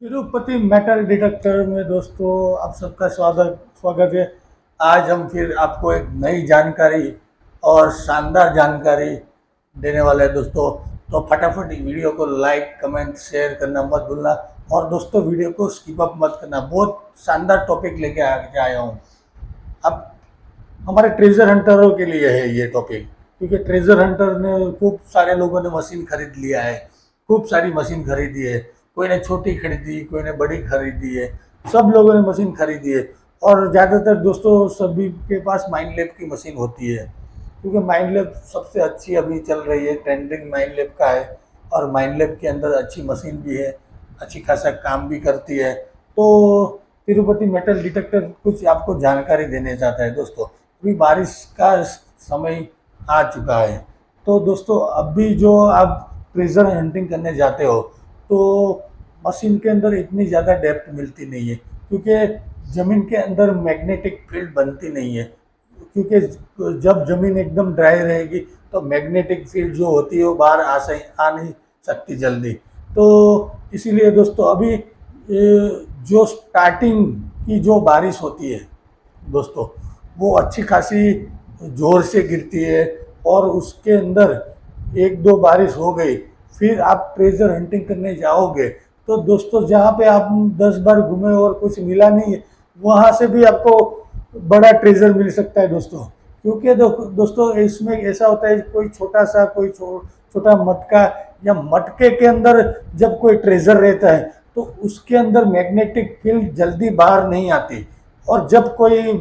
Tirupati metal detector में दोस्तों आप सबका स्वागत स्वागत है। आज हम फिर आपको एक नई जानकारी और शानदार जानकारी देने वाले हैं दोस्तों। तो फटाफट वीडियो को लाइक कमेंट शेयर करना मत भूलना और दोस्तों वीडियो को स्किप अप मत करना। बहुत शानदार टॉपिक लेके आया हूँ। अब हमारे ट्रेजर हंटरों के लिए है ये टॉपिक, क्योंकि ट्रेजर हंटर ने खूब सारे लोगों ने मशीन खरीद लिया है, खूब सारी मशीन खरीदी है। कोई ने छोटी खरीदी, कोई ने बड़ी खरीदी है, सब लोगों ने मशीन खरीदी है। और ज़्यादातर दोस्तों सभी के पास माइंड लैब की मशीन होती है, क्योंकि माइंड लैब सबसे अच्छी अभी चल रही है, ट्रेंडिंग माइंड लैब का है। और माइंड लैब के अंदर अच्छी मशीन भी है, अच्छी खासा काम भी करती है। तो तिरुपति मेटल डिटेक्टर कुछ आपको जानकारी देने चाहता है दोस्तों। अभी बारिश का समय आ चुका है, तो दोस्तों अभी जो आप ट्रेजर हंटिंग करने जाते हो तो मशीन के अंदर इतनी ज़्यादा डेप्थ मिलती नहीं है, क्योंकि ज़मीन के अंदर मैग्नेटिक फील्ड बनती नहीं है। क्योंकि जब ज़मीन एकदम ड्राई रहेगी तो मैग्नेटिक फील्ड जो होती है वो बाहर आ नहीं सकती जल्दी। तो इसीलिए दोस्तों अभी जो स्टार्टिंग की जो बारिश होती है दोस्तों, वो अच्छी खासी ज़ोर से गिरती है। और उसके अंदर एक दो बारिश हो गई, फिर आप ट्रेजर हंटिंग करने जाओगे तो दोस्तों जहाँ पे आप 10 बार घूमे और कुछ मिला नहीं है, वहाँ से भी आपको बड़ा ट्रेजर मिल सकता है दोस्तों। क्योंकि दोस्तों इसमें ऐसा होता है, कोई छोटा सा कोई छोटा मटका या मटके के अंदर जब कोई ट्रेजर रहता है तो उसके अंदर मैग्नेटिक फील्ड जल्दी बाहर नहीं आती। और जब कोई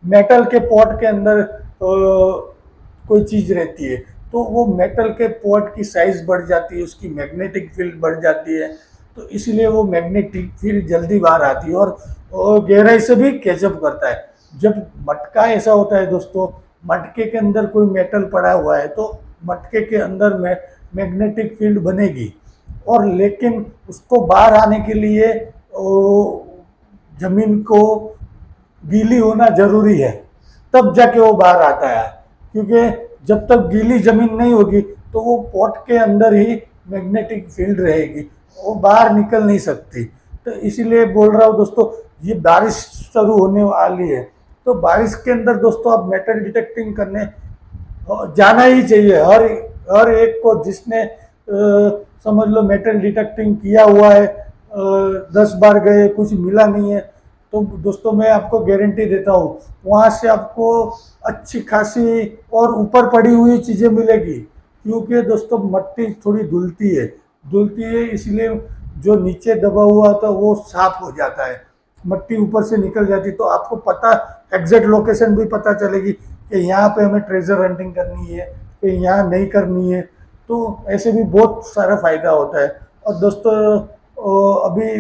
मेटल के पॉट के अंदर कोई चीज़ रहती है तो वो मेटल के पॉट की साइज बढ़ जाती है, उसकी मैग्नेटिक फील्ड बढ़ जाती है। तो इसलिए वो मैग्नेटिक फील्ड जल्दी बाहर आती है और गहराई से भी कैचअप करता है। जब मटका ऐसा होता है दोस्तों, मटके के अंदर कोई मेटल पड़ा हुआ है तो मटके के अंदर में मैग्नेटिक फील्ड बनेगी। और लेकिन उसको बाहर आने के लिए जमीन को गीली होना जरूरी है, तब जाके वो बाहर आता है। क्योंकि जब तक गीली जमीन नहीं होगी तो वो पॉट के अंदर ही मैग्नेटिक फील्ड रहेगी, वो बाहर निकल नहीं सकती। तो इसीलिए बोल रहा हूँ दोस्तों, ये बारिश शुरू होने वाली है तो बारिश के अंदर दोस्तों आप मेटल डिटेक्टिंग करने जाना ही चाहिए। हर एक को जिसने समझ लो मेटल डिटेक्टिंग किया हुआ है, 10 बार गए कुछ मिला नहीं है, तो दोस्तों मैं आपको गारंटी देता हूँ वहाँ से आपको अच्छी खासी और ऊपर पड़ी हुई चीज़ें मिलेगी। क्योंकि दोस्तों मट्टी थोड़ी धुलती है इसलिए जो नीचे दबा हुआ था वो साफ हो जाता है, मट्टी ऊपर से निकल जाती। तो आपको पता एग्जैक्ट लोकेशन भी पता चलेगी कि यहाँ पे हमें ट्रेजर हंटिंग करनी है कि यहाँ नहीं करनी है। तो ऐसे भी बहुत सारा फायदा होता है। और दोस्तों अभी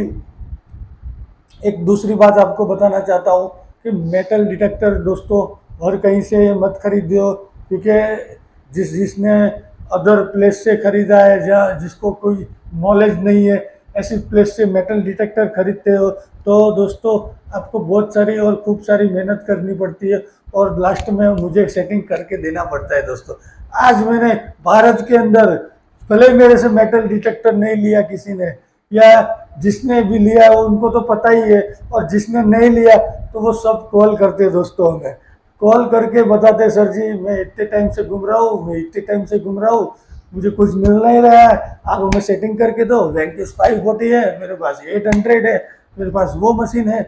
एक दूसरी बात आपको बताना चाहता हूँ कि मेटल डिटेक्टर दोस्तों हर कहीं से मत खरीदो, क्योंकि जिसने अदर प्लेस से खरीदा है या जिसको कोई नॉलेज नहीं है, ऐसी प्लेस से मेटल डिटेक्टर खरीदते हो तो दोस्तों आपको बहुत सारी और खूब सारी मेहनत करनी पड़ती है और लास्ट में मुझे सेटिंग करके देना पड़ता है दोस्तों। आज मैंने भारत के अंदर भले मेरे से मेटल डिटेक्टर नहीं लिया किसी ने, या जिसने भी लिया है उनको तो पता ही है, और जिसने नहीं लिया तो वो सब कॉल करते दोस्तों, हमें कॉल करके बताते सर जी मैं इतने टाइम से घूम रहा हूँ, मैं इतने टाइम से घूम रहा हूँ, मुझे कुछ मिल नहीं रहा है, आप हमें सेटिंग करके दो। वैंकिस 540 है मेरे पास, 800 है मेरे पास, वो मशीन है,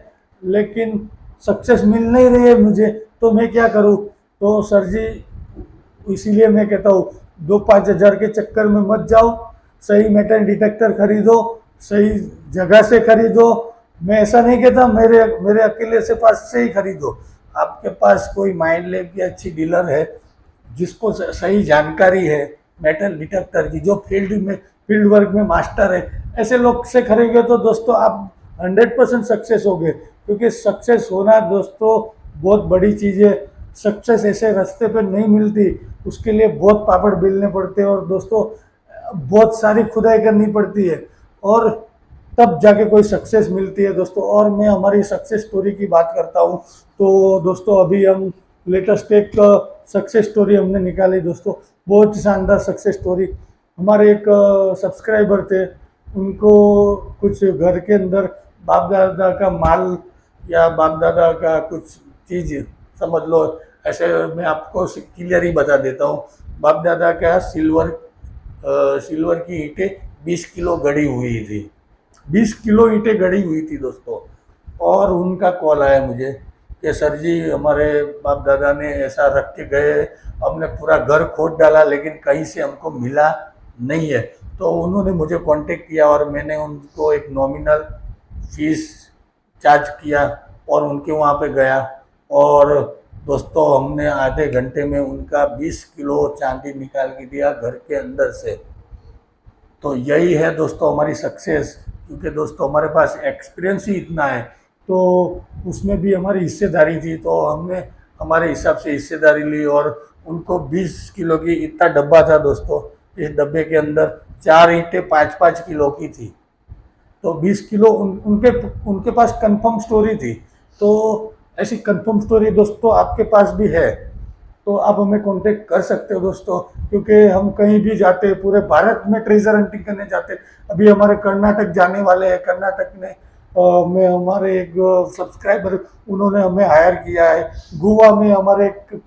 लेकिन सक्सेस मिल नहीं रही है मुझे, तो मैं क्या करूँ। तो सर जी इसीलिए मैं कहता हूँ 2-5 हज़ार के चक्कर में मत जाओ, सही मेटल डिटेक्टर खरीदो, सही जगह से खरीदो। मैं ऐसा नहीं कहता मेरे मेरे अकेले से पास से ही खरीदो, आपके पास कोई माइंड लैब की अच्छी डीलर है जिसको सही जानकारी है मेटल डिटेक्टर की, जो फील्ड वर्क में मास्टर है, ऐसे लोग से खरीदोगे तो दोस्तों आप 100% सक्सेस होगे। क्योंकि सक्सेस होना दोस्तों बहुत बड़ी चीज़ है। सक्सेस ऐसे रास्ते पर नहीं मिलती, उसके लिए बहुत पापड़ बेलने पड़ते हैं और दोस्तों बहुत सारी खुदाई करनी पड़ती है, और तब जाके कोई सक्सेस मिलती है दोस्तों। और मैं हमारी सक्सेस स्टोरी की बात करता हूँ तो दोस्तों अभी हम लेटेस्ट एक सक्सेस स्टोरी हमने निकाली दोस्तों, बहुत शानदार सक्सेस स्टोरी। हमारे एक सब्सक्राइबर थे उनको कुछ घर के अंदर बाप दादा का माल या बाप दादा का कुछ चीज़ समझ लो, ऐसे मैं आपको क्लियर ही बता देता हूँ। बाप दादा का सिल्वर की ईंटें 20 किलो गड़ी हुई थी, 20 किलो ईंटें गड़ी हुई थी दोस्तों। और उनका कॉल आया मुझे कि सर जी हमारे बाप दादा ने ऐसा रख के गए, हमने पूरा घर खोद डाला लेकिन कहीं से हमको मिला नहीं है। तो उन्होंने मुझे कांटेक्ट किया और मैंने उनको एक नॉमिनल फीस चार्ज किया और उनके वहाँ पे गया। और दोस्तों हमने आधे घंटे में उनका 20 किलो चांदी निकाल के दिया घर के अंदर से। तो यही है दोस्तों हमारी सक्सेस, क्योंकि दोस्तों हमारे पास एक्सपीरियंस ही इतना है। तो उसमें भी हमारी हिस्सेदारी थी, तो हमने हमारे हिसाब से हिस्सेदारी ली। और उनको 20 किलो की इतना डब्बा था दोस्तों, इस डब्बे के अंदर 4 ईंटें 5-5 किलो की थी। तो 20 किलो उनके पास कंफर्म स्टोरी थी। तो ऐसी कंफर्म स्टोरी दोस्तों आपके पास भी है तो आप हमें कांटेक्ट कर सकते हो दोस्तों, क्योंकि हम कहीं भी जाते हैं पूरे भारत में ट्रेजर हंटिंग करने जाते हैं। अभी हमारे कर्नाटक जाने वाले हैं, कर्नाटक में हमारे एक सब्सक्राइबर उन्होंने हमें हायर किया है। गोवा में हमारे एक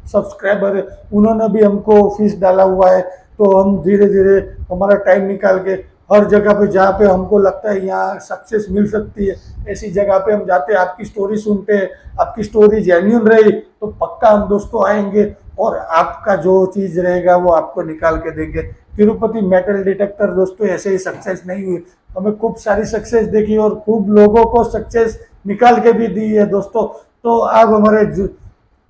सब्सक्राइबर है, उन्होंने भी हमको फीस डाला हुआ है। तो हम धीरे धीरे हमारा टाइम निकाल के हर जगह पे जहाँ पे हमको लगता है यहाँ सक्सेस मिल सकती है, ऐसी जगह पे हम जाते हैं। आपकी स्टोरी सुनते हैं, आपकी स्टोरी जेन्युइन रही तो पक्का हम दोस्तों आएंगे और आपका जो चीज़ रहेगा वो आपको निकाल के देंगे। तिरुपति मेटल डिटेक्टर दोस्तों ऐसे ही सक्सेस नहीं हुई, हमें खूब सारी सक्सेस देखी और खूब लोगों को सक्सेस निकाल के भी दी है दोस्तों। तो आप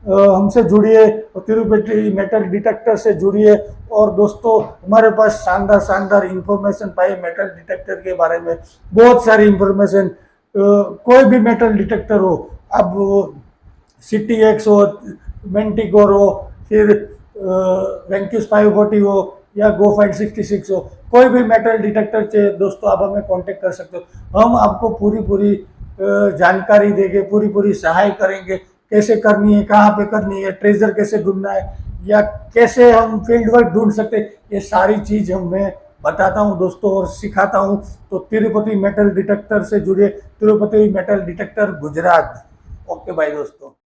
हमसे जुड़िए और तिरुपति मेटल डिटेक्टर से जुड़िए। और दोस्तों हमारे पास शानदार शानदार इंफॉर्मेशन पाइए मेटल डिटेक्टर के बारे में, बहुत सारी इंफॉर्मेशन। कोई भी मेटल डिटेक्टर हो, अब CTX हो, मेंटिकोर हो, फिर वेंक्यूज 540 हो या गो फाइंड 66 हो, कोई भी मेटल डिटेक्टर चाहिए दोस्तों आप हमें कांटेक्ट कर सकते हो। हम आपको पूरी पूरी जानकारी देंगे, पूरी पूरी सहाय करेंगे, कैसे करनी है, कहाँ पे करनी है, ट्रेजर कैसे ढूंढना है या कैसे हम फील्ड वर्क ढूंढ सकते हैं, ये सारी चीज़ मैं बताता हूँ दोस्तों और सिखाता हूँ। तो तिरुपति मेटल डिटेक्टर से जुड़िए, Tirupati metal detector Gujarat. Okay भाई दोस्तों।